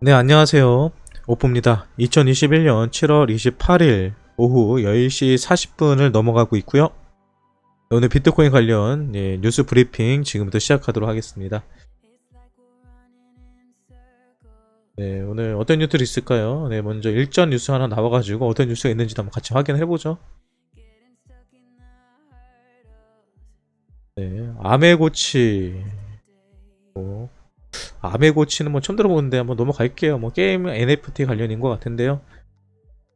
네, 안녕하세요. 오프입니다. 2021년 7월 28일 오후 10시 40분을 넘어가고 있고요. 오늘 비트코인 관련 뉴스 브리핑 지금부터 시작하도록 하겠습니다. 네, 오늘 어떤 뉴스들이 있을까요? 네, 먼저 일전 뉴스 하나 나와가지고 어떤 뉴스가 있는지도 한번 같이 확인해보죠. 네, 아메고치. 아메고치는 뭐 처음 들어보는데 한번 넘어갈게요. 뭐 게임 NFT 관련인 것 같은데요.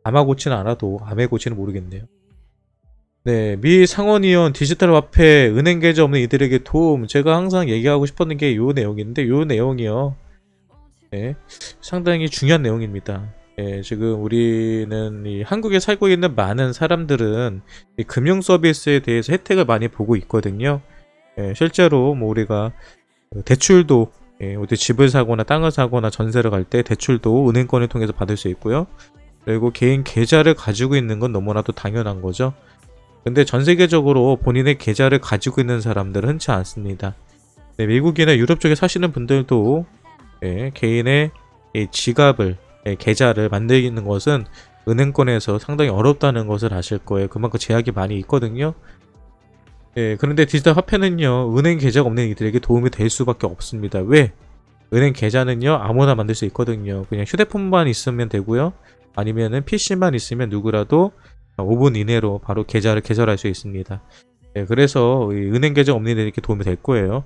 아마고치는 알아도 아메고치는 모르겠네요. 네, 미 상원의원 디지털 화폐 은행 계좌 없는 이들에게 도움. 제가 항상 얘기하고 싶었던 게 요 내용인데 요 내용이요. 네, 상당히 중요한 내용입니다. 지금 우리는 이 한국에 살고 있는 많은 사람들은 이 금융 서비스에 대해서 혜택을 많이 보고 있거든요. 실제로 뭐 우리가 대출도 어디 집을 사거나 땅을 사거나 전세를 갈 때 대출도 은행권을 통해서 받을 수 있고요. 그리고 개인 계좌를 가지고 있는 건 너무나도 당연한 거죠. 근데 전 세계적으로 본인의 계좌를 가지고 있는 사람들은 흔치 않습니다. 네, 미국이나 유럽 쪽에 사시는 분들도 개인의 지갑을, 계좌를 만들는 것은 은행권에서 상당히 어렵다는 것을 아실 거예요. 그만큼 제약이 많이 있거든요. 그런데 디지털 화폐는요, 은행 계좌가 없는 이들에게 도움이 될 수밖에 없습니다. 왜? 은행 계좌는요, 아무나 만들 수 있거든요. 그냥 휴대폰만 있으면 되고요. 아니면은 PC만 있으면 누구라도 5분 이내로 바로 계좌를 개설할 수 있습니다. 그래서 은행 계좌 없는 이들에게 도움이 될 거예요.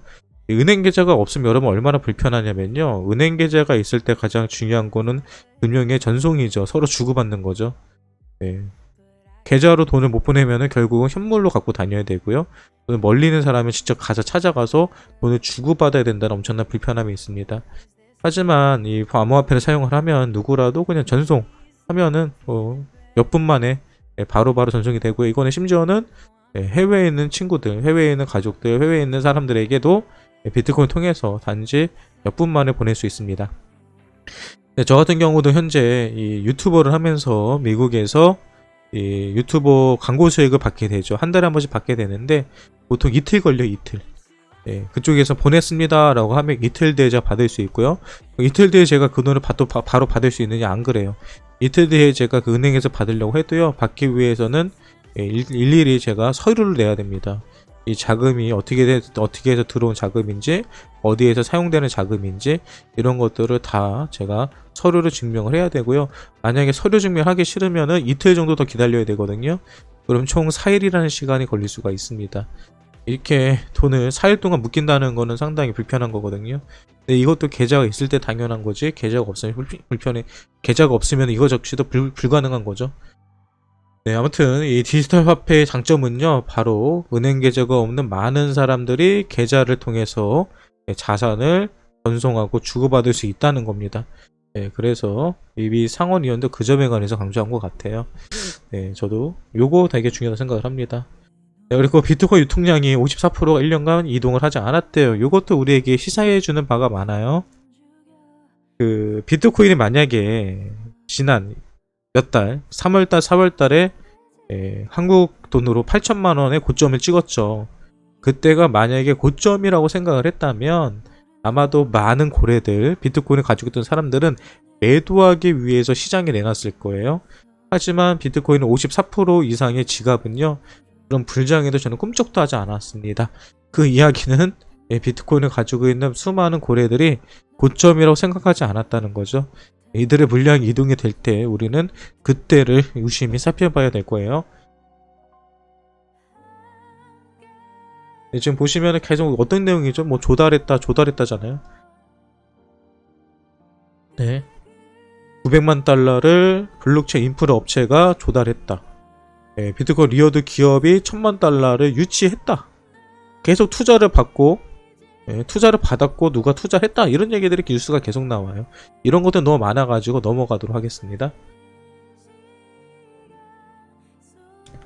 은행 계좌가 없으면 여러분 얼마나 불편하냐면요. 은행 계좌가 있을 때 가장 중요한 거는 금융의 전송이죠. 서로 주고받는 거죠. 계좌로 돈을 못 보내면은 결국은 현물로 갖고 다녀야 되고요. 돈을 멀리 있는 사람은 직접 가서 찾아가서 돈을 주고받아야 된다는 엄청난 불편함이 있습니다. 하지만 이 암호화폐를 사용을 하면 누구라도 그냥 전송하면은 몇 분 만에 바로바로 전송이 되고요. 이거는 심지어는 해외에 있는 친구들, 해외에 있는 가족들, 해외에 있는 사람들에게도 비트코인 통해서 단지 몇 분 만에 보낼 수 있습니다. 저 같은 경우도 현재 이 유튜버를 하면서 미국에서 이 유튜버 광고 수익을 받게 되죠. 한 달에 한 번씩 받게 되는데 보통 이틀 걸려요. 이틀. 그쪽에서 보냈습니다 라고 하면 이틀 뒤에 제가 받을 수 있고요. 이틀 뒤에 제가 그 돈을 바로 받을 수 있느냐, 안 그래요. 이틀 뒤에 제가 그 은행에서 받으려고 해도요, 받기 위해서는 일일이 제가 서류를 내야 됩니다. 이 자금이 어떻게 해서 들어온 자금인지, 어디에서 사용되는 자금인지, 이런 것들을 다 제가 서류로 증명을 해야 되고요. 만약에 서류 증명하기 싫으면은 이틀 정도 더 기다려야 되거든요. 그럼 총 4일이라는 시간이 걸릴 수가 있습니다. 이렇게 돈을 4일 동안 묶인다는 거는 상당히 불편한 거거든요. 근데 이것도 계좌가 있을 때 당연한 거지, 계좌가 없으면 불편해. 계좌가 없으면 이거 적시도 불가능한 거죠. 네, 아무튼 이 디지털 화폐의 장점은요, 바로 은행 계좌가 없는 많은 사람들이 계좌를 통해서 자산을 전송하고 주고받을 수 있다는 겁니다. 그래서 이 상원의원도 그 점에 관해서 강조한 것 같아요. 저도 요거 되게 중요하다고 생각을 합니다. 그리고 비트코인 유통량이 54%가 1년간 이동을 하지 않았대요. 요것도 우리에게 시사해주는 바가 많아요. 그 비트코인이 만약에 지난 몇 달, 3월달, 4월달에 한국 돈으로 8천만원의 고점을 찍었죠. 그때가 만약에 고점이라고 생각을 했다면 아마도 많은 고래들, 비트코인을 가지고 있던 사람들은 매도하기 위해서 시장에 내놨을 거예요. 하지만 비트코인은 54% 이상의 지갑은요, 그런 불장에도 저는 꿈쩍도 하지 않았습니다. 그 이야기는 비트코인을 가지고 있는 수많은 고래들이 고점이라고 생각하지 않았다는 거죠. 이들의 물량이 이동이 될 때 우리는 그때를 유심히 살펴봐야 될 거예요. 지금 보시면 계속 어떤 내용이죠? 뭐 조달했다잖아요. 네. 900만 달러를 블록체인 인프라 업체가 조달했다. 비트코인 리워드 기업이 1000만 달러를 유치했다. 계속 투자를 받고, 투자를 받았고 누가 투자했다, 이런 얘기들이 뉴스가 계속 나와요. 이런 것들 너무 많아가지고 넘어가도록 하겠습니다.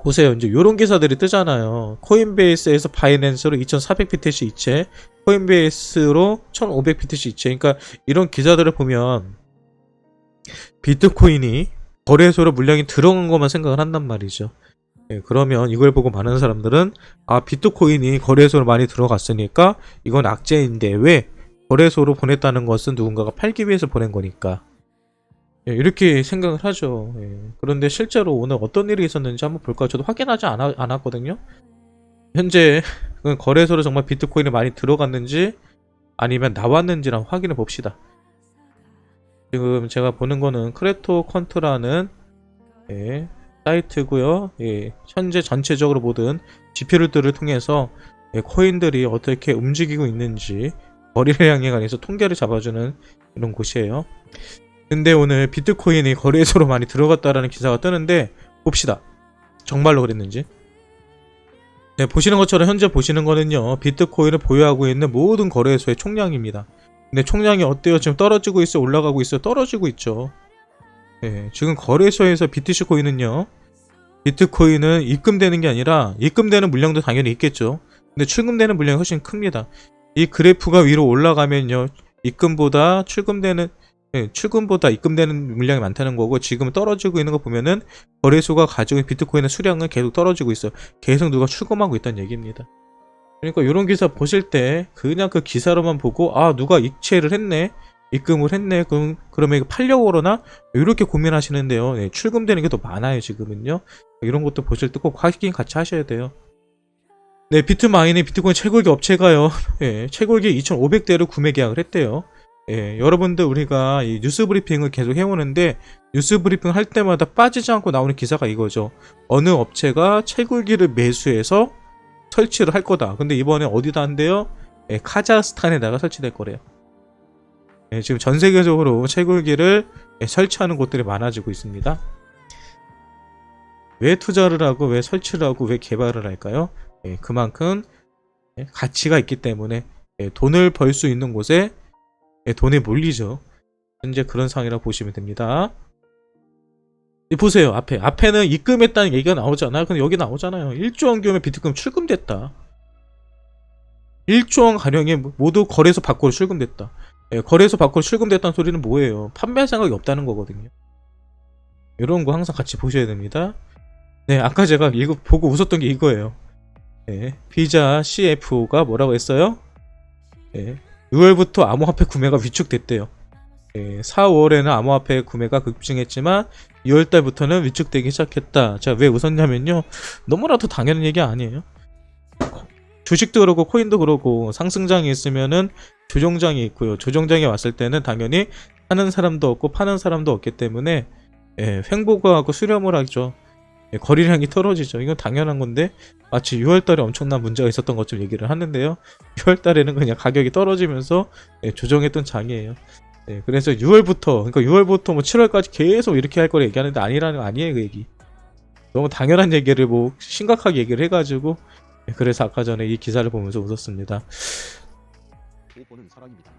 보세요. 이제 요런 기사들이 뜨잖아요. 코인베이스에서 바이낸스로 2400BTC 이체, 코인베이스로 1500BTC 이체. 그러니까 이런 기사들을 보면 비트코인이 거래소로 물량이 들어간 것만 생각을 한단 말이죠. 그러면 이걸 보고 많은 사람들은 비트코인이 거래소로 많이 들어갔으니까 이건 악재인데 왜 거래소로 보냈다는 것은 누군가가 팔기 위해서 보낸 거니까. 예, 이렇게 생각을 하죠. 예. 그런데 실제로 오늘 어떤 일이 있었는지 한번 볼까요? 저도 확인하지 않았거든요. 현재 그 거래소로 정말 비트코인이 많이 들어갔는지 아니면 나왔는지를 한번 확인해 봅시다. 지금 제가 보는 거는 크래토 컨트라는 예, 사이트고요. 예, 현재 전체적으로 모든 지표들을 통해서 예, 코인들이 어떻게 움직이고 있는지 거래량에 관해서 통계를 잡아주는 이런 곳이에요. 근데 오늘 비트코인이 거래소로 많이 들어갔다라는 기사가 뜨는데 봅시다. 정말로 그랬는지. 네, 보시는 것처럼 현재 보시는 거는요. 비트코인을 보유하고 있는 모든 거래소의 총량입니다. 근데 총량이 어때요? 지금 떨어지고 있어요? 올라가고 있어요? 떨어지고 있죠. 네, 지금 거래소에서 BTC 코인은요. 비트코인은 입금되는 게 아니라 입금되는 물량도 당연히 있겠죠. 근데 출금되는 물량이 훨씬 큽니다. 이 그래프가 위로 올라가면요. 입금보다 출금되는 출금보다 입금되는 물량이 많다는 거고 지금 떨어지고 있는 거 보면은 거래소가 가지고 있는 비트코인의 수량은 계속 떨어지고 있어요. 계속 누가 출금하고 있다는 얘기입니다. 그러니까 이런 기사 보실 때 그냥 그 기사로만 보고 아 누가 이체를 했네 입금을 했네 그러면 이거 팔려고 그러나 이렇게 고민하시는데요. 네, 출금되는 게 더 많아요 지금은요. 이런 것도 보실 때 꼭 확인 같이 하셔야 돼요. 네, 비트마인의 비트코인 채굴기 업체가요. 예, 채굴기 2,500대를 구매 계약을 했대요. 예, 여러분들 우리가 이 뉴스 브리핑을 계속 해오는데 뉴스 브리핑 할 때마다 빠지지 않고 나오는 기사가 이거죠. 어느 업체가 채굴기를 매수해서 설치를 할 거다. 근데 이번에 어디다 한대요? 예, 카자흐스탄에다가 설치될 거래요. 예, 지금 전 세계적으로 채굴기를 설치하는 곳들이 많아지고 있습니다. 왜 투자를 하고 왜 설치를 하고 왜 개발을 할까요? 예, 그만큼 가치가 있기 때문에 돈을 벌 수 있는 곳에 돈이 몰리죠. 현재 그런 상황이라고 보시면 됩니다. 보세요. 앞에는 입금했다는 얘기가 나오잖아요. 근데 여기 나오잖아요. 1조 원 규모의 비트코인 출금됐다. 1조 원 가량이 모두 거래소 밖으로 출금됐다. 거래소 밖으로 출금됐다는 소리는 뭐예요? 판매할 생각이 없다는 거거든요. 이런 거 항상 같이 보셔야 됩니다. 네, 아까 제가 이거 보고 웃었던 게 이거예요. 비자 CFO가 뭐라고 했어요? 6월부터 암호화폐 구매가 위축됐대요. 4월에는 암호화폐 구매가 급증했지만 2월달부터는 위축되기 시작했다. 제가 왜 웃었냐면요. 너무나도 당연한 얘기 아니에요. 주식도 그렇고 코인도 그렇고 상승장이 있으면은 조정장이 있고요. 조정장이 왔을 때는 당연히 사는 사람도 없고 파는 사람도 없기 때문에 횡보가 하고 수렴을 하죠. 거래량이 떨어지죠. 이건 당연한 건데 마치 6월달에 엄청난 문제가 있었던 것처럼 얘기를 하는데요. 6월달에는 그냥 가격이 떨어지면서 조정했던 장이에요. 그래서 6월부터 그러니까 6월부터 뭐 7월까지 계속 이렇게 할 거를 얘기하는데 아니라는 거 아니에요. 그 얘기. 너무 당연한 얘기를 뭐 심각하게 얘기를 해가지고 그래서 아까 전에 이 기사를 보면서 웃었습니다. 오보는 사랑입니다.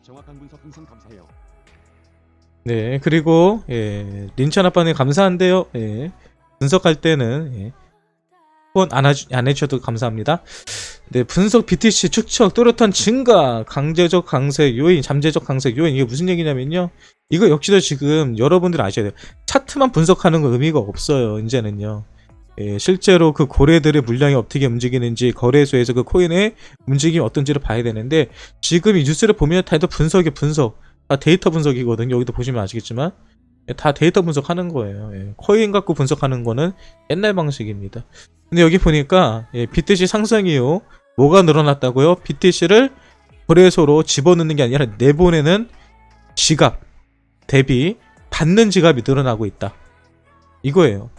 정확한 분석 항상 감사해요. 네, 그리고 린찬 아빠님 감사한데요. 분석할 때는 후원 안 해주셔도 감사합니다. 네, 분석 BTC 축적 또렷한 증가 강제적 강세 요인 잠재적 강세 요인 이게 무슨 얘기냐면요. 이거 역시도 지금 여러분들 아셔야 돼요. 차트만 분석하는 건 의미가 없어요. 이제는요. 실제로 그 고래들의 물량이 어떻게 움직이는지 거래소에서 그 코인의 움직임이 어떤지를 봐야 되는데 지금 이 뉴스를 보면 다 분석이 분석 다 데이터 분석이거든요. 여기도 보시면 아시겠지만 다 데이터 분석하는 거예요. 코인 갖고 분석하는 거는 옛날 방식입니다. 근데 여기 보니까 BTC 상승 이후 뭐가 늘어났다고요? BTC를 거래소로 집어넣는 게 아니라 내보내는 지갑 대비 받는 지갑이 늘어나고 있다. 이거예요.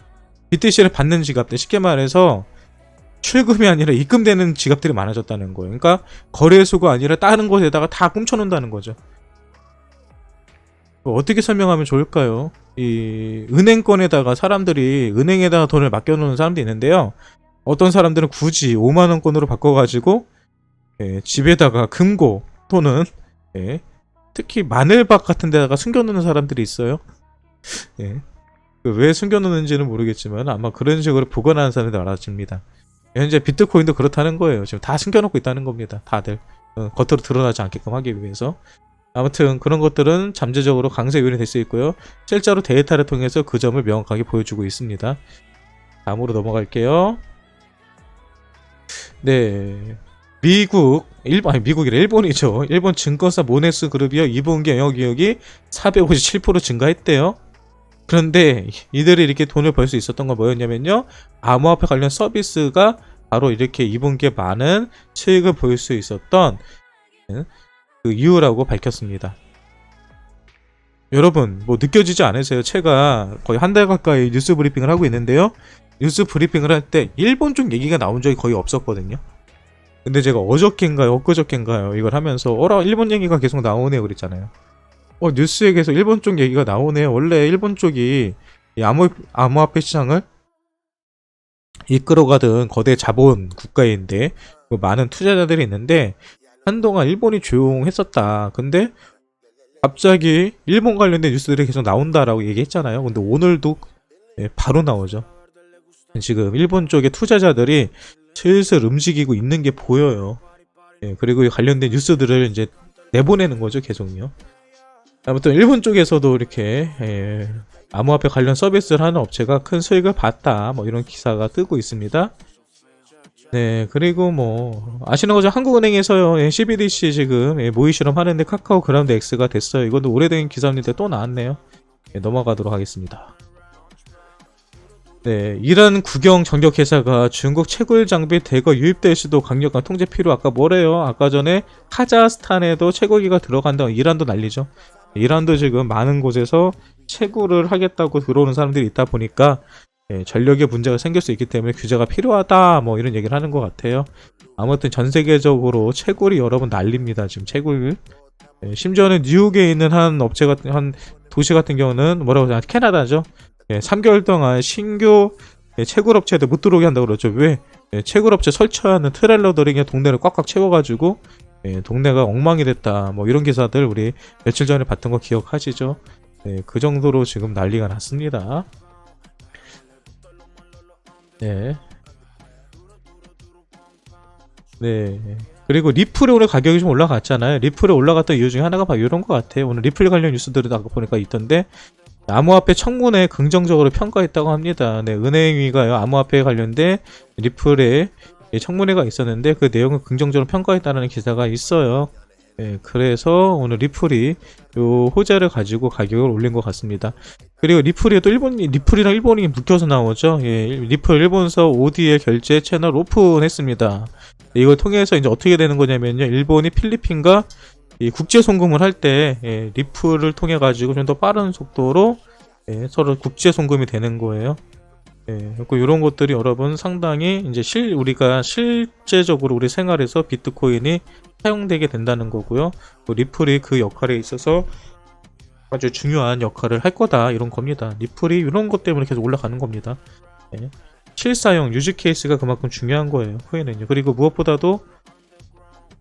BTC를 받는 지갑들 쉽게 말해서 출금이 아니라 입금되는 지갑들이 많아졌다는 거예요. 그러니까 거래소가 아니라 다른 곳에다가 다 훔쳐놓는다는 거죠. 어떻게 설명하면 좋을까요? 이 은행권에다가 사람들이 은행에다가 돈을 맡겨놓는 사람도 있는데요. 어떤 사람들은 굳이 5만원권으로 바꿔가지고 집에다가 금고 또는 특히 마늘박 같은 데다가 숨겨놓는 사람들이 있어요. 왜 숨겨놓는지는 모르겠지만 아마 그런 식으로 보관하는 사람들이 많아집니다. 현재 비트코인도 그렇다는 거예요. 지금 다 숨겨놓고 있다는 겁니다. 다들 겉으로 드러나지 않게끔 하기 위해서. 아무튼 그런 것들은 잠재적으로 강세 요인이 될 수 있고요. 실제로 데이터를 통해서 그 점을 명확하게 보여주고 있습니다. 다음으로 넘어갈게요. 네, 미국이래 일본이죠. 일본 증권사 모네스 그룹이요. 2분기 영업이익이 457% 증가했대요. 그런데 이들이 이렇게 돈을 벌 수 있었던 건 뭐였냐면요. 암호화폐 관련 서비스가 바로 이렇게 2분기에 많은 수익을 보일 수 있었던 그 이유라고 밝혔습니다. 여러분 뭐 느껴지지 않으세요? 제가 거의 한 달 가까이 뉴스 브리핑을 하고 있는데요. 뉴스 브리핑을 할 때 일본 쪽 얘기가 나온 적이 거의 없었거든요. 근데 제가 어저께인가요 엊그저께인가요 이걸 하면서 일본 얘기가 계속 나오네요 그랬잖아요. 뉴스에 계속 일본 쪽 얘기가 나오네요. 원래 일본 쪽이 이 암호화폐 시장을 이끌어가던 거대 자본 국가인데 많은 투자자들이 있는데 한동안 일본이 조용했었다. 근데 갑자기 일본 관련된 뉴스들이 계속 나온다라고 얘기했잖아요. 근데 오늘도 바로 나오죠. 지금 일본 쪽의 투자자들이 슬슬 움직이고 있는 게 보여요. 그리고 관련된 뉴스들을 이제 내보내는 거죠, 계속요. 아무튼 일본 쪽에서도 이렇게 암호화폐 관련 서비스를 하는 업체가 큰 수익을 봤다. 뭐 이런 기사가 뜨고 있습니다. 네, 그리고 뭐 아시는 거죠? 한국은행에서요. CBDC 지금 모의 실험 하는데 카카오 그라운드 X가 됐어요. 이것도 오래된 기사인데 또 나왔네요. 넘어가도록 하겠습니다. 네, 이란 국영 전격회사가 중국 채굴 장비 대거 유입될 수도 강력한 통제 필요. 아까 뭐래요? 아까 전에 카자흐스탄에도 채굴기가 들어간다고. 이란도 난리죠. 이란도 지금 많은 곳에서 채굴을 하겠다고 들어오는 사람들이 있다 보니까 전력에 문제가 생길 수 있기 때문에 규제가 필요하다 뭐 이런 얘기를 하는 것 같아요. 아무튼 전 세계적으로 채굴이 여러분 난립니다. 지금 채굴. 심지어는 뉴욕에 있는 한 업체가 한 도시 같은 경우는 뭐라고 하냐 캐나다죠. 3개월 동안 신규 채굴업체들 못 들어오게 한다고 그러죠. 왜? 채굴업체 설치하는 트레일러들이 그냥 동네를 꽉꽉 채워가지고 동네가 엉망이 됐다. 뭐 이런 기사들 우리 며칠 전에 봤던 거 기억하시죠? 그 정도로 지금 난리가 났습니다. 네. 그리고 리플이 오늘 가격이 좀 올라갔잖아요. 리플이 올라갔던 이유 중에 하나가 바로 이런 것 같아요. 오늘 리플 관련 뉴스들을 아까 보니까 있던데 암호화폐 청문회 긍정적으로 평가했다고 합니다. 은행위가요 암호화폐에 관련된 리플의 청문회가 있었는데 그 내용을 긍정적으로 평가했다는 기사가 있어요. 그래서 오늘 리플이 요 호재를 가지고 가격을 올린 것 같습니다. 그리고 리플이 또 리플이랑 일본이 묶여서 나오죠. 리플 일본서 ODL 결제 채널 오픈했습니다. 이걸 통해서 이제 어떻게 되는 거냐면요. 일본이 필리핀과 이 국제 송금을 할 때 리플을 통해 가지고 좀 더 빠른 속도로 서로 국제 송금이 되는 거예요. 이런 것들이 여러분 상당히 이제 우리가 실제적으로 우리 생활에서 비트코인이 사용되게 된다는 거고요. 리플이 그 역할에 있어서 아주 중요한 역할을 할 거다 이런 겁니다. 리플이 이런 것 때문에 계속 올라가는 겁니다. 실사용 유즈 케이스가 그만큼 중요한 거예요. 후에는요. 그리고 무엇보다도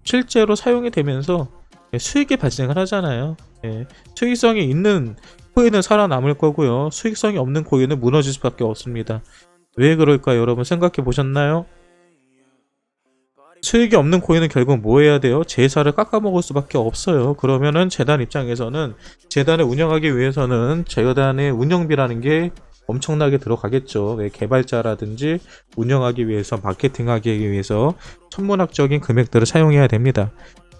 실제로 사용이 되면서 수익이 발생을 하잖아요. 수익성이 있는 코인은 살아남을 거고요. 수익성이 없는 코인은 무너질 수밖에 없습니다. 왜 그럴까요? 여러분 생각해 보셨나요? 수익이 없는 코인은 결국 뭐 해야 돼요? 제사를 깎아먹을 수밖에 없어요. 그러면은 재단 입장에서는 재단을 운영하기 위해서는 재단의 운영비라는 게 엄청나게 들어가겠죠. 개발자라든지 운영하기 위해서 마케팅하기 위해서 천문학적인 금액들을 사용해야 됩니다.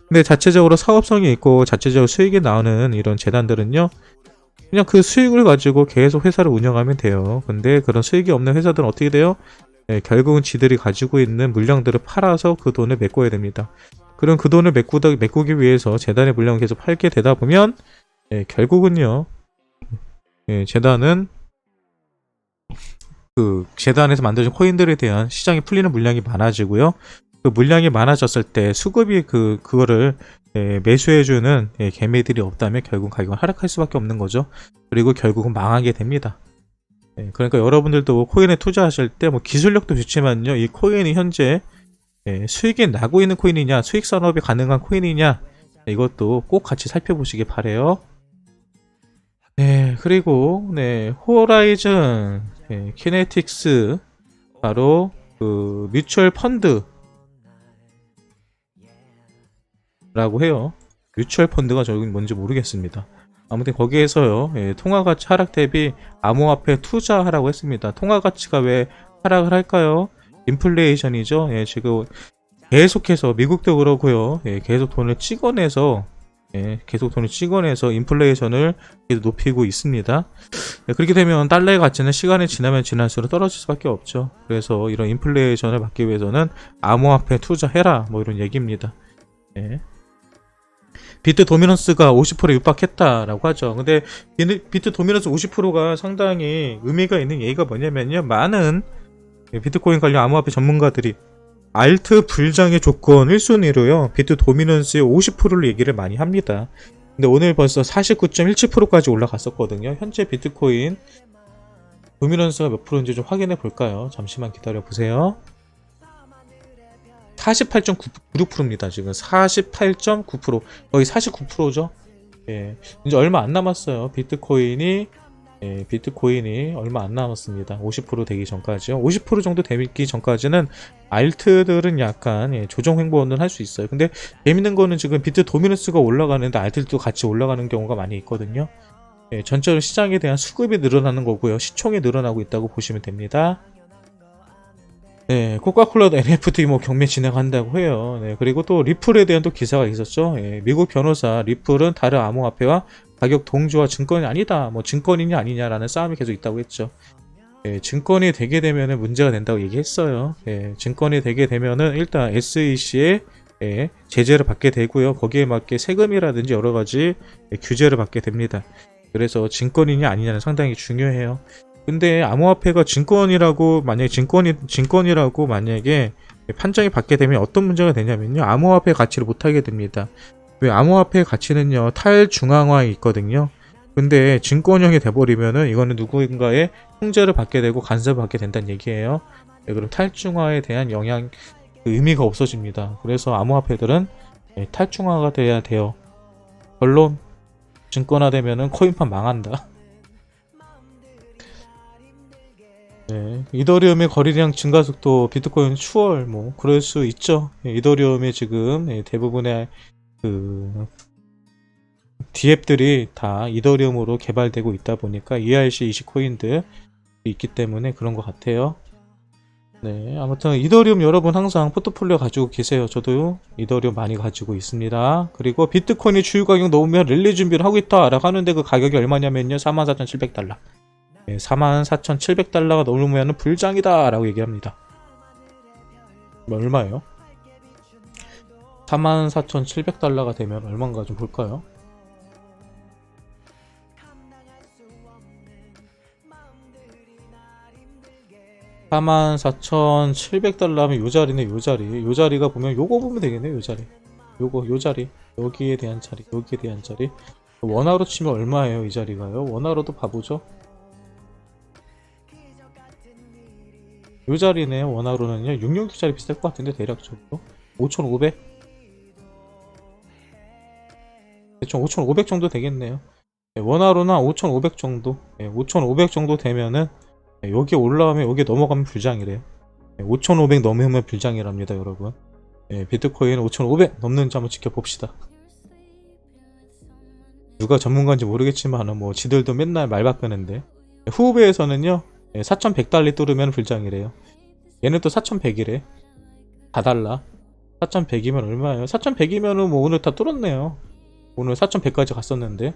근데 자체적으로 사업성이 있고 자체적으로 수익이 나오는 이런 재단들은요. 그냥 그 수익을 가지고 계속 회사를 운영하면 돼요. 근데 그런 수익이 없는 회사들은 어떻게 돼요? 결국은 지들이 가지고 있는 물량들을 팔아서 그 돈을 메꿔야 됩니다. 그럼 그 돈을 메꾸기 위해서 재단의 물량을 계속 팔게 되다 보면 결국은요. 재단은 그 재단에서 만들어진 코인들에 대한 시장에 풀리는 물량이 많아지고요. 그 물량이 많아졌을 때 수급이 그거를 매수해주는 개미들이 없다면 결국 가격은 하락할 수밖에 없는 거죠. 그리고 결국은 망하게 됩니다. 그러니까 여러분들도 코인에 투자하실 때 뭐 기술력도 좋지만요. 이 코인이 현재 수익이 나고 있는 코인이냐, 수익 산업이 가능한 코인이냐 이것도 꼭 같이 살펴보시기 바래요. 그리고 호라이즌 키네틱스 바로 그 뮤추얼 펀드 라고 해요. 뮤추얼 펀드가 저긴 뭔지 모르겠습니다. 아무튼 거기에서요. 통화가치 하락 대비 암호화폐 투자하라고 했습니다. 통화가치가 왜 하락을 할까요? 인플레이션이죠. 지금 계속해서 미국도 그렇고요. 예, 계속 돈을 찍어내서 인플레이션을 계속 높이고 있습니다. 네, 그렇게 되면 달러의 가치는 시간이 지나면 지날수록 떨어질 수밖에 없죠. 그래서 이런 인플레이션을 막기 위해서는 암호화폐 투자해라 뭐 이런 얘기입니다. 네. 비트 도미넌스가 50%에 육박했다라고 하죠. 근데 비트 도미넌스 50%가 상당히 의미가 있는 얘기가 뭐냐면요, 많은 비트코인 관련 암호화폐 전문가들이 알트 불장의 조건 1순위로요 비트 도미넌스의 50%를 얘기를 많이 합니다. 근데 오늘 벌써 49.17%까지 올라갔었거든요. 현재 비트코인 도미넌스가 몇 프로인지 좀 확인해 볼까요? 잠시만 기다려 보세요. 48.96%입니다. 지금 48.9%, 거의 49%죠. 예, 이제 얼마 안 남았어요. 비트코인이 얼마 안 남았습니다. 50% 되기 전까지요. 50% 정도 되기 전까지는 알트들은 약간 조정 행보는 할 수 있어요. 근데 재밌는 거는 지금 비트 도미넌스가 올라가는데 알트도 같이 올라가는 경우가 많이 있거든요. 예, 전체적으로 시장에 대한 수급이 늘어나는 거고요. 시총이 늘어나고 있다고 보시면 됩니다. 네, 코카콜라도 NFT 뭐 경매 진행한다고 해요. 네, 그리고 또 리플에 대한 또 기사가 있었죠. 예, 미국 변호사 리플은 다른 암호화폐와 가격 동조와 증권이 아니다. 뭐 증권이냐 아니냐라는 싸움이 계속 있다고 했죠. 예, 증권이 되게 되면은 문제가 된다고 얘기했어요. 예, 증권이 되게 되면은 일단 SEC의 제재를 받게 되고요. 거기에 맞게 세금이라든지 여러 가지 규제를 받게 됩니다. 그래서 증권이냐 아니냐는 상당히 중요해요. 근데 암호화폐가 증권이라고 만약에 판정이 받게 되면 어떤 문제가 되냐면요, 암호화폐 가치를 못하게 됩니다. 왜? 암호화폐 가치는요 탈중앙화에 있거든요. 근데 증권형이 돼버리면은 이거는 누군가의 통제를 받게 되고 간섭을 받게 된다는 얘기예요. 네, 그럼 탈중화에 대한 그 의미가 없어집니다. 그래서 암호화폐들은 탈중화가 돼야 돼요. 결론, 증권화되면은 코인판 망한다. 네, 이더리움의 거래량 증가 속도 비트코인 추월 뭐 그럴 수 있죠. 이더리움이 지금 대부분의 그 DApp들이 다 이더리움으로 개발되고 있다 보니까 ERC20 코인들 있기 때문에 그런 것 같아요. 네, 아무튼 이더리움 여러분 항상 포트폴리오 가지고 계세요. 저도 이더리움 많이 가지고 있습니다. 그리고 비트코인이 주요 가격 넘으면 랠리 준비를 하고 있다 라고 하는데 그 가격이 얼마냐면요 44,700달러. 44,700달러가 넘으면 불장이다 라고 얘기합니다. 얼마예요? 44,700달러가 되면 얼마인가 좀 볼까요? $44,700하면 요 자리네. 요 자리가 보면 요거 보면 되겠네. 요 자리, 요 자리, 여기에 대한 자리, 여기에 대한 자리. 원화로 치면 얼마예요 이 자리가요? 원화로도 봐보죠. 요 자리네. 원화로는요 669짜리 비쌀 것 같은데 대략적으로 5,500, 대충 5,500 정도 되겠네요. 원화로나 5,500 정도, 5,500 정도 되면은 여기 올라오면 여기 넘어가면 불장이래요. 5,500 넘으면 불장이랍니다 여러분. 비트코인 5,500 넘는지 한번 지켜봅시다. 누가 전문가인지 모르겠지만 뭐 지들도 맨날 말 바꾸는데, 후베에서는요 4,100달러 뚫으면 불장이래요. 얘는 또 4,100이래. 다 달라. 4,100이면 얼마예요? 4,100이면은 뭐 오늘 다 뚫었네요. 오늘 4,100까지 갔었는데,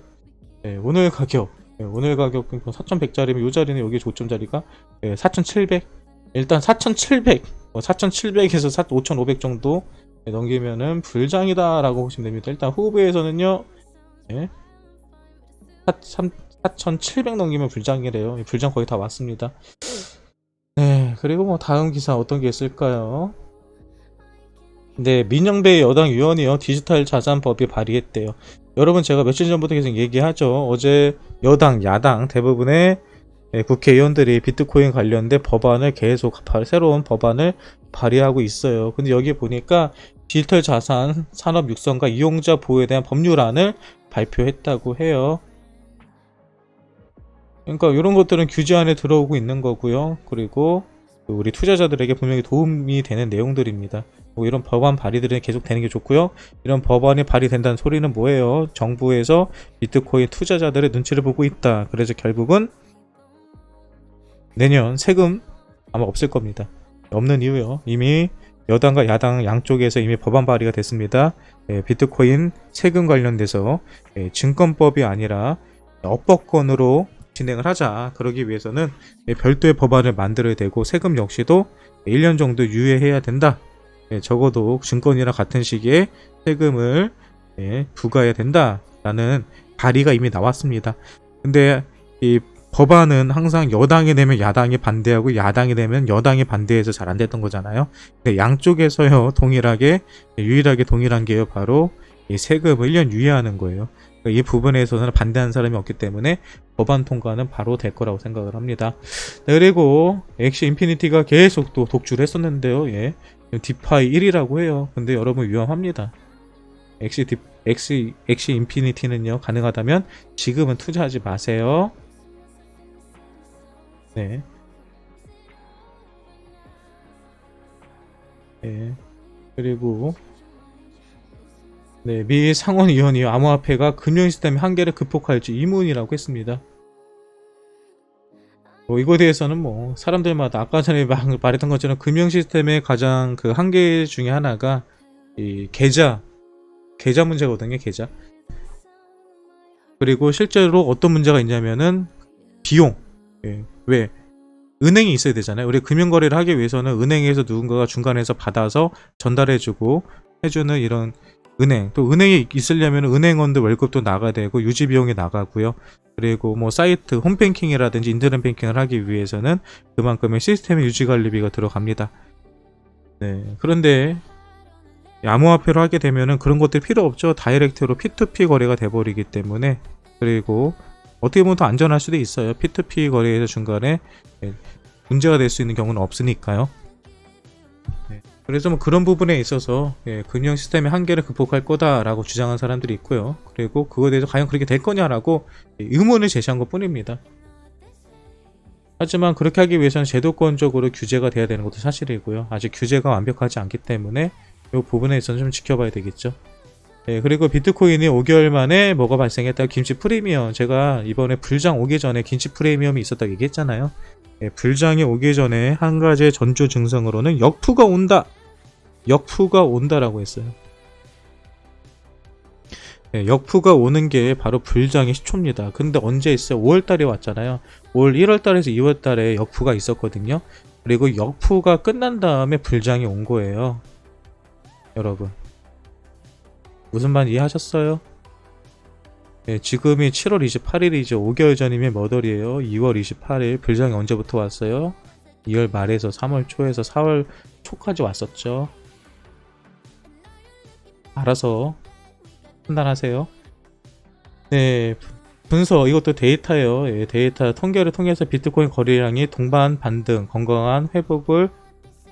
오늘 가격 4,100짜리면 요 자리는 여기 조점 자리가 4,700. 일단 4,700, 4,700에서 5,500 정도 넘기면은 불장이다 라고 보시면 됩니다. 일단 후브에서는요 4,700 넘기면 불장이래요. 불장 거의 다 왔습니다. 네, 그리고 뭐 다음 기사 어떤 게 있을까요? 네, 민영배 여당 의원이요 디지털 자산 법이 발의했대요. 여러분 제가 며칠 전부터 계속 얘기하죠. 어제 여당, 야당 대부분의 국회의원들이 비트코인 관련된 법안을 계속 새로운 법안을 발의하고 있어요. 근데 여기 보니까 디지털 자산 산업 육성과 이용자 보호에 대한 법률안을 발표했다고 해요. 그러니까 이런 것들은 규제 안에 들어오고 있는 거고요. 그리고 우리 투자자들에게 분명히 도움이 되는 내용들입니다. 뭐 이런 법안 발의들은 계속 되는 게 좋고요. 이런 법안이 발의된다는 소리는 뭐예요? 정부에서 비트코인 투자자들의 눈치를 보고 있다. 그래서 결국은 내년 세금 아마 없을 겁니다. 없는 이유요. 이미 여당과 야당 양쪽에서 이미 법안 발의가 됐습니다. 비트코인 세금 관련돼서 증권법이 아니라 업법권으로 진행을 하자. 그러기 위해서는 별도의 법안을 만들어야 되고 세금 역시도 1년 정도 유예해야 된다. 적어도 증권이랑 같은 시기에 세금을 부과해야 된다라는 발의가 이미 나왔습니다. 근데 이 법안은 항상 여당이 되면 야당이 반대하고 야당이 되면 여당이 반대해서 잘 안 됐던 거잖아요. 근데 양쪽에서요 동일하게 유일하게 동일한 게요 바로 이 세금을 1년 유예하는 거예요. 이 부분에서는 반대하는 사람이 없기 때문에 법안 통과는 바로 될 거라고 생각을 합니다. 네, 그리고 엑시 인피니티가 계속 또 독주를 했었는데요. 디파이 1이라고 해요. 근데 여러분 위험합니다. 엑시 인피니티는요 가능하다면 지금은 투자하지 마세요. 네. 그리고 미 상원의원이 암호화폐가 금융시스템의 한계를 극복할지 의문이라고 했습니다. 이거에 대해서는 사람들마다 아까 전에 말했던 것처럼 금융시스템의 가장 그 한계 중에 하나가 이 계좌 문제거든요. 계좌. 그리고 실제로 어떤 문제가 있냐면은 비용. 왜? 은행이 있어야 되잖아요. 우리 금융거래를 하기 위해서는 은행에서 누군가가 중간에서 받아서 전달해주고 해주는 이런 은행. 또 은행이 있으려면 은행원들 월급도 나가야 되고 유지 비용이 나가고요. 그리고 사이트 홈뱅킹이라든지 인터넷 뱅킹을 하기 위해서는 그만큼의 시스템의 유지 관리비가 들어갑니다. 그런데 암호화폐로 하게 되면은 그런 것들이 필요 없죠. 다이렉트로 P2P 거래가 돼버리기 때문에. 그리고 어떻게 보면 더 안전할 수도 있어요. P2P 거래에서 중간에 문제가 될 수 있는 경우는 없으니까요. 그래서 그런 부분에 있어서 금융 시스템의 한계를 극복할 거다라고 주장한 사람들이 있고요. 그리고 그거에 대해서 과연 그렇게 될 거냐라고 의문을 제시한 것 뿐입니다. 하지만 그렇게 하기 위해서는 제도권적으로 규제가 돼야 되는 것도 사실이고요. 아직 규제가 완벽하지 않기 때문에 이 부분에 있어서는 좀 지켜봐야 되겠죠. 그리고 비트코인이 5개월 만에 뭐가 발생했다. 김치 프리미엄. 제가 이번에 불장 오기 전에 김치 프리미엄이 있었다고 얘기했잖아요. 불장이 오기 전에 한 가지의 전조 증상으로는 역푸가 온다. 역푸가 온다라고 했어요. 역푸가 오는 게 바로 불장의 시초입니다. 근데 언제 있어요? 5월달에 왔잖아요. 올 1월달에서 2월달에 역푸가 있었거든요. 그리고 역푸가 끝난 다음에 불장이 온 거예요. 여러분 무슨 말 이해하셨어요? 지금이 7월 28일이죠. 5개월 전이면 몇 월이에요? 2월 28일. 불장이 언제부터 왔어요? 2월 말에서 3월 초에서 4월 초까지 왔었죠. 알아서 판단하세요. 분석 이것도 데이터예요. 데이터 통계를 통해서 비트코인 거래량이 동반 반등, 건강한 회복을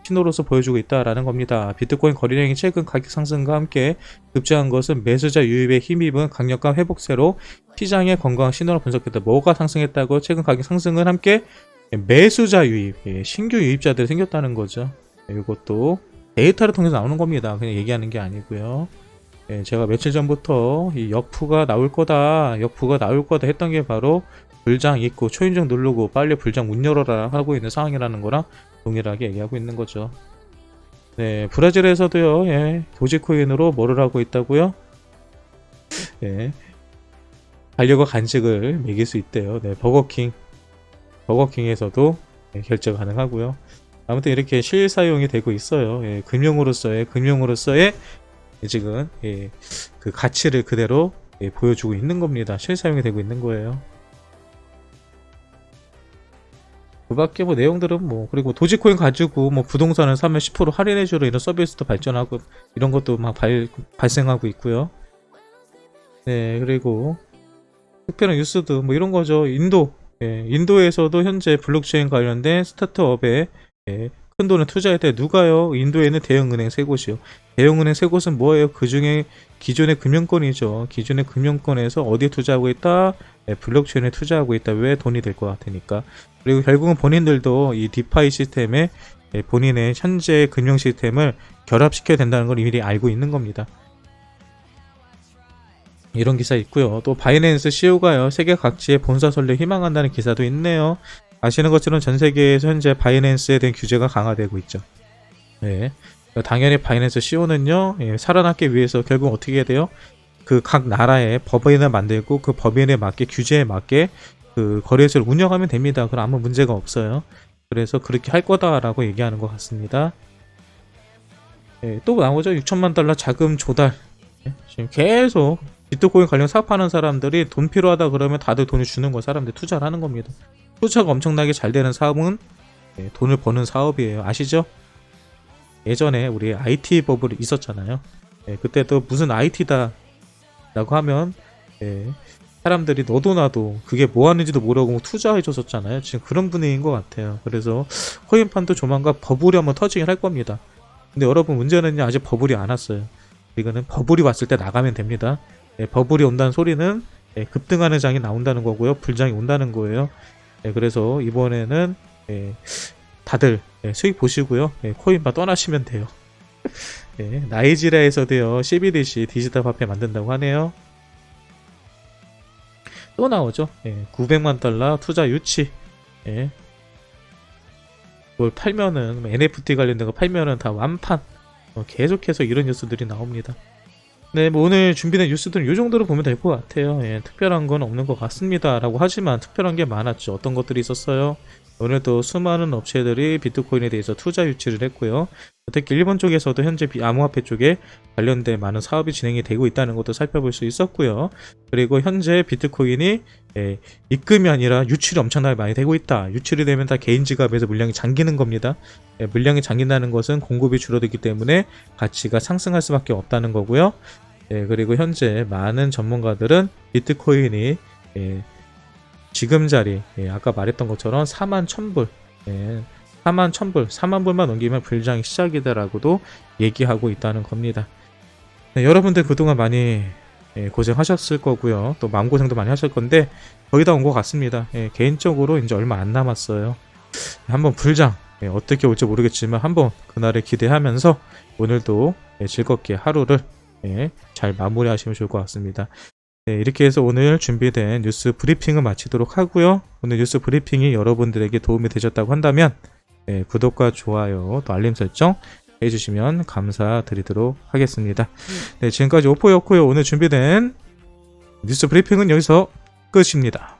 신호로서 보여주고 있다라는 겁니다. 비트코인 거래량이 최근 가격 상승과 함께 급증한 것은 매수자 유입에 힘입은 강력한 회복세로 시장의 건강한 신호로 분석했다. 뭐가 상승했다고? 최근 가격 상승은 함께 매수자 유입, 신규 유입자들이 생겼다는 거죠. 이것도 데이터를 통해서 나오는 겁니다. 그냥 얘기하는 게 아니고요. 제가 며칠 전부터 이 역푸가 나올 거다 했던 게 바로 불장 있고 초인종 누르고 빨리 불장 문 열어라 하고 있는 상황이라는 거랑 동일하게 얘기하고 있는 거죠. 브라질에서도요. 도지코인으로 뭐를 하고 있다고요? 반려과 간식을 먹일 수 있대요. 버거킹에서도 결제 가능하고요. 아무튼 이렇게 실사용이 되고 있어요. 금융으로서의 지금 그 가치를 그대로 보여주고 있는 겁니다. 실사용이 되고 있는 거예요. 그 밖에 내용들은 그리고 도지코인 가지고 부동산을 사면 10% 할인해주러 이런 서비스도 발전하고 이런 것도 막 발생하고 있고요. 그리고 특별한 뉴스도 이런 거죠. 인도에서도 현재 블록체인 관련된 스타트업에 큰 돈을 투자했대. 누가요? 인도에는 대형은행 3곳이요. 대형은행 3곳은 뭐예요? 그 중에 기존의 금융권이죠. 기존의 금융권에서 어디에 투자하고 있다? 블록체인에 투자하고 있다. 왜? 돈이 될 것 같으니까. 그리고 결국은 본인들도 이 디파이 시스템에 본인의 현재 금융 시스템을 결합시켜야 된다는 걸 이미 알고 있는 겁니다. 이런 기사 있고요. 또 바이낸스 CEO가요. 세계 각지의 본사 설립 희망한다는 기사도 있네요. 아시는 것처럼 전 세계에서 현재 바이낸스에 대한 규제가 강화되고 있죠. 당연히 바이낸스 CEO는요, 살아남기 위해서 결국 어떻게 해야 돼요? 그 각 나라의 법인을 만들고 그 법인에 맞게 규제에 맞게 그 거래소를 운영하면 됩니다. 그럼 아무 문제가 없어요. 그래서 그렇게 할 거다라고 얘기하는 것 같습니다. 또 나오죠. 6천만 달러 자금 조달. 지금 계속 비트코인 관련 사업하는 사람들이 돈 필요하다 그러면 다들 돈을 주는 거 사람들 투자를 하는 겁니다. 투자가 엄청나게 잘 되는 사업은 돈을 버는 사업이에요. 아시죠? 예전에 우리 IT 버블이 있었잖아요. 그때도 무슨 IT다 라고 하면 사람들이 너도 나도 그게 뭐 하는지도 모르고 투자해 줬었잖아요. 지금 그런 분위기인 것 같아요. 그래서 코인판도 조만간 버블이 한번 터지긴 할 겁니다. 근데 여러분 문제는요, 아직 버블이 안 왔어요. 이거는 버블이 왔을 때 나가면 됩니다. 버블이 온다는 소리는 급등하는 장이 나온다는 거고요. 불장이 온다는 거예요. 그래서 이번에는 다들 수익 보시고요. 코인판 떠나시면 돼요. 나이지리아에서도요, CBDC 디지털 화폐 만든다고 하네요. 또 나오죠. 900만 달러 투자 유치. 그걸 팔면은 NFT 관련된 거 팔면은 다 완판. 계속해서 이런 뉴스들이 나옵니다. 네, 뭐 오늘 준비된 뉴스들은 이 정도로 보면 될 것 같아요. 특별한 건 없는 것 같습니다. 라고 하지만 특별한 게 많았죠. 어떤 것들이 있었어요? 오늘도 수많은 업체들이 비트코인에 대해서 투자 유치를 했고요. 특히 일본 쪽에서도 현재 암호화폐 쪽에 관련된 많은 사업이 진행이 되고 있다는 것도 살펴볼 수 있었고요. 그리고 현재 비트코인이 입금이 아니라 유출이 엄청나게 많이 되고 있다. 유출이 되면 다 개인 지갑에서 물량이 잠기는 겁니다. 물량이 잠긴다는 것은 공급이 줄어들기 때문에 가치가 상승할 수밖에 없다는 거고요. 그리고 현재 많은 전문가들은 비트코인이 지금 자리, 아까 말했던 것처럼 41,000불, 41,000불, 40,000불만 넘기면 불장이 시작이다라고도 얘기하고 있다는 겁니다. 여러분들 그동안 많이 고생하셨을 거고요. 또 마음고생도 많이 하실 건데 거의 다 온 것 같습니다. 개인적으로 이제 얼마 안 남았어요. 한번 불장, 어떻게 올지 모르겠지만 한번 그날을 기대하면서 오늘도 즐겁게 하루를 잘 마무리하시면 좋을 것 같습니다. 이렇게 해서 오늘 준비된 뉴스 브리핑을 마치도록 하고요. 오늘 뉴스 브리핑이 여러분들에게 도움이 되셨다고 한다면 구독과 좋아요 또 알림 설정 해주시면 감사드리도록 하겠습니다. 지금까지 오포였고요. 오늘 준비된 뉴스 브리핑은 여기서 끝입니다.